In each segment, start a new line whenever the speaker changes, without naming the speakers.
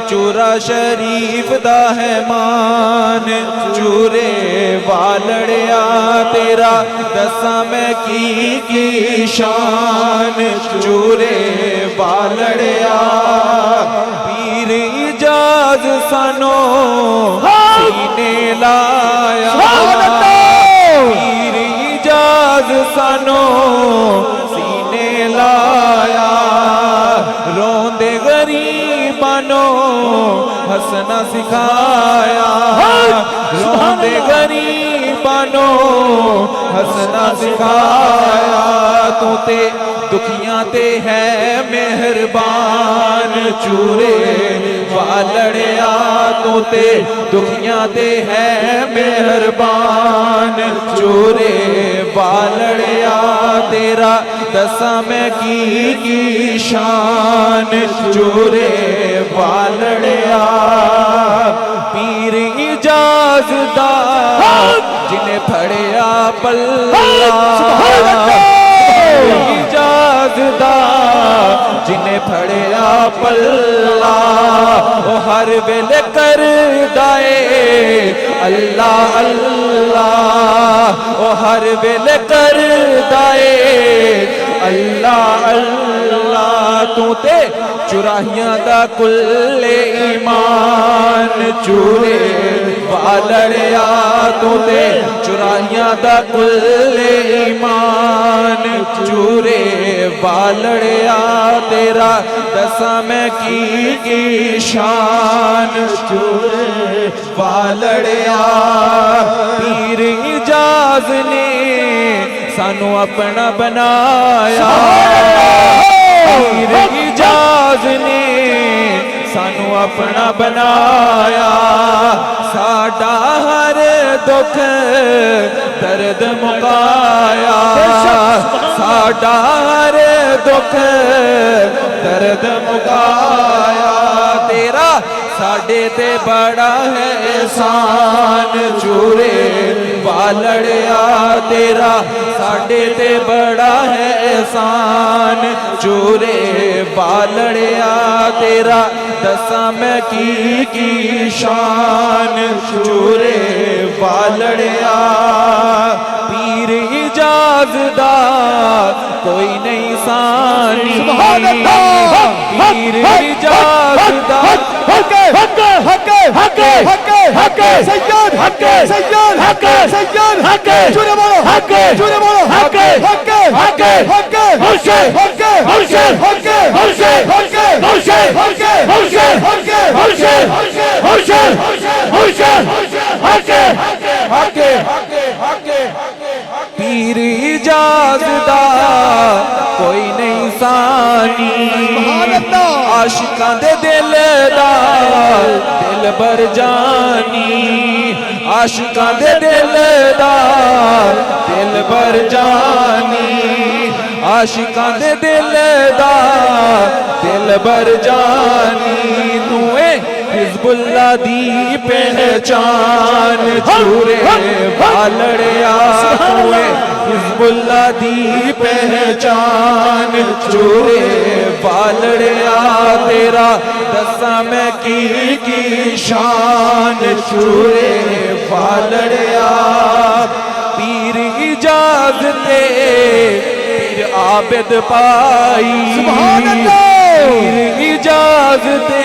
چورا شریف دا ہے مان چورے والڑیا تیرا دساں میں کی شان چورے والڑیا پیر اجاز سانو سینے لایا پیر اجاز سانو سینے لایا روندے غریبانو ہسنا سکھایا روندے غریبانو ہسنا سکھایا تو تے دکھیاں تے ہے مہربان چورے والڑیا تو تے دکھیاں تے ہے مہربان چورے والڑیا تیرا دساں میں کی شان چورے والڑیا پیر اجاز دا جنہیں پھڑیا پلہ اجاز دا جنہیں پھڑیا پلہ وہ ہر ویل کر دائے اللہ اللہ وہ ہر ویل کر دائے اللہ اللہ تو تے چراہیاں دا کل ایمان چورے والڑیا تو تے چراہیاں دا کل ایمان چورے والڑیا تیرا دساں میں کی شان چورے والڑیا پیر اجاز نے سانو اپنا بنایا پیر اجاز نے سانو اپنا بنایا ساڈا ہر دکھ درد مکایا ساڈا ہر دکھ درد مکایا تیرا ساڈے تے بڑا ہے احسان چورے والڑیا تیرا ساڈے تے بڑا ہے احسان چورے والڑیا تیرا دساں میں کی شان چورے والڑیا پیر اجاز دا کوئی نہیں ثانی پیر اجاز دا پیر اجاز دا کوئی نہیں ثانی عاشقاں دے دل دا دل بر جانی عاشقاں دے دل دا دل بر جانی عاشقاں دے دل دا دل بر جانی تو حزب اللہ دی پہچان چورے والڑیا حزب اللہ دی پہچان چورے والڑیا تیرا دساں میں کی شان چورے والڑیا پیر اجاز تے پیر عابد پائی پیر اجاز تے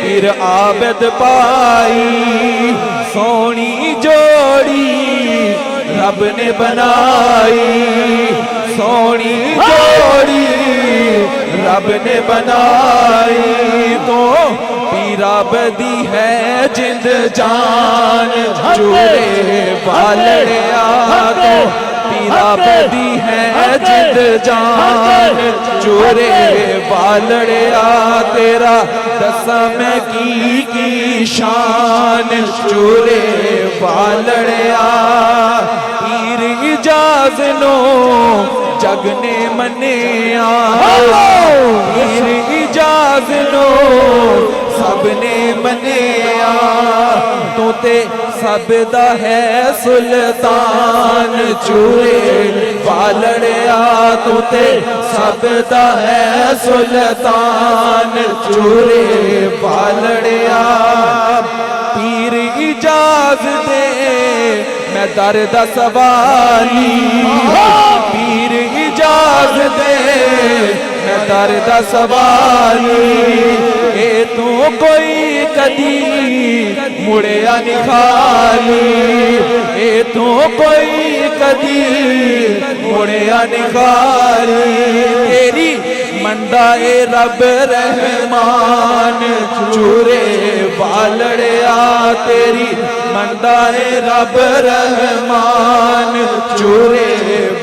پیر عابد پائی سونی جوڑی رب نے بنائی سونی جوڑی رب نے بنائی تو پیر عابدی ہے جند جان چورے والڑیا تو پیر عابدی ہے جند جان چورے والڑیا تیرا دساں میں کی شان چورے والڑیا پیر اجاز نو جگ نے منیا پیر اجاز نو سب نے منیا تو تے سب دا ہے سلطان چورے والڑیا تو تے سب دا ہے سلطان چورے والڑیا پیر اجازت دے میں درد سوالی پیر اجازت دے میں درد سوالی اے تو کوئی کدی مڑیا نہیں خالی اے تو کوئی کدی مڑیا نہیں خالی تیری منڈا اے رب رحمان چورے والڑیا تیری منڈا اے رب رحمان چورے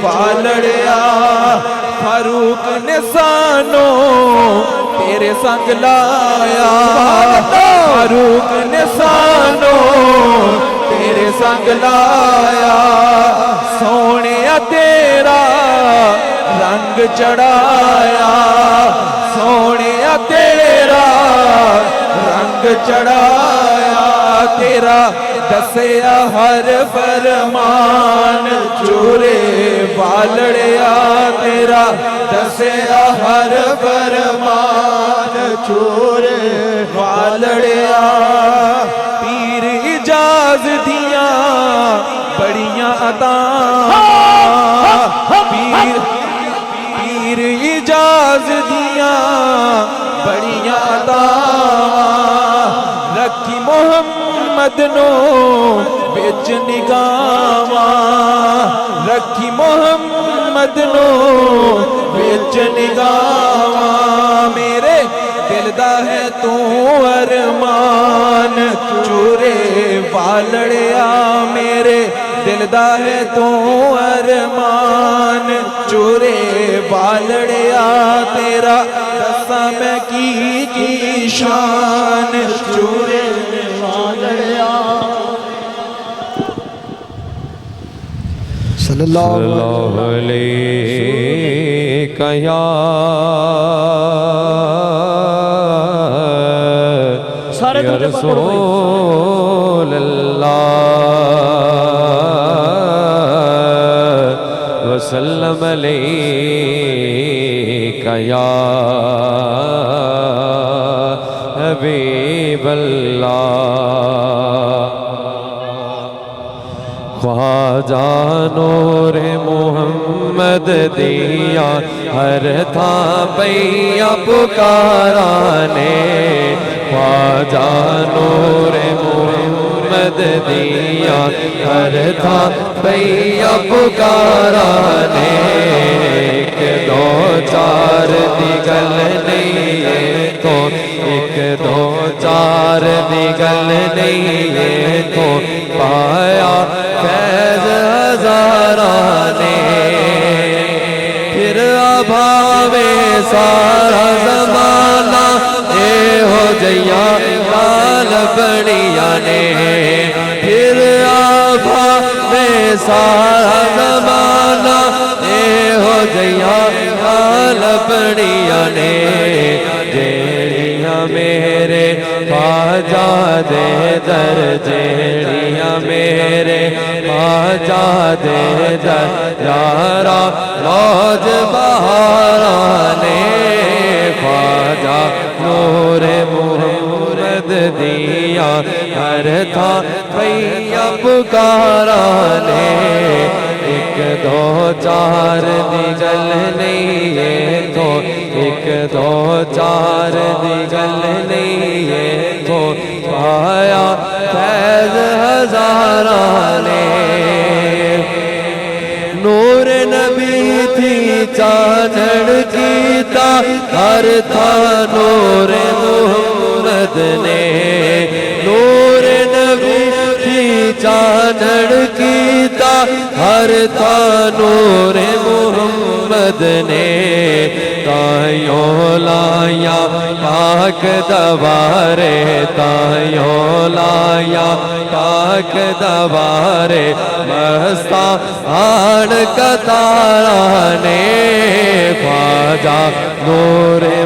والڑیا فاروق نے سانو تیرے سنگ لایا فاروق نے سانو تیرے سنگ لایا سونے تیرا رنگ چڑھایا سونے تیرا رنگ چڑھایا تیرا دسیا ہر فرمان چورے والڑیا تیرا دسیا ہر فرمان چورے والڑیا پیر اجازت دیاں بڑیاں عطاں پیر اجازت دیاں بڑیاں عطاں رکھی محمد نو بچ نگاواں رکھی محمد نو بچ نگاواں میرے دل دا ہے تو ارمان چورے والڑیا میرے دل دا ہے تو ارمان چورے والڑیا تیرا دساں میں کی شان چورے والڑیا
صلی اللہ علیہ یا رسول اللہ وسلم علیہ یا حبیب اللہ خواجہ نور محمد دیا ہر تھا پیا پکارانے خواجہ نور محمد دیا ہر تھا پیا پکارانے ایک دو چار دی گل نہیں ہے تو ایک دو چار دی گل نہیں ہے تو پایا فیض ہزارانے پھر ابھاوے سارا زمانہ اے ہو جیا لال بڑیا نے پھر ابھاوے سارا زمانہ اے ہو جیا لال بڑیا نے جیڑیاں میرے خواجہ دے در جیڑیاں میرے خواجہ دے در یارا روز بہارانے خواجہ نور محمد دیا ہر تھا پیا پکارانے ایک دو چار دی گل نہیں ہے تو ایک دو چار دی گل نہیں ہے تو پایا فیض ہزارانے نور نبی تھی چادر کیتا ہر تھا نور محمد نے نور نبی تھی چادر کیتا ہر تھا نور محمد نے تائیوں لایا پاک دوارے تائیوں لایا پاک دوارے مستہ آن کتارانے خواجہ نور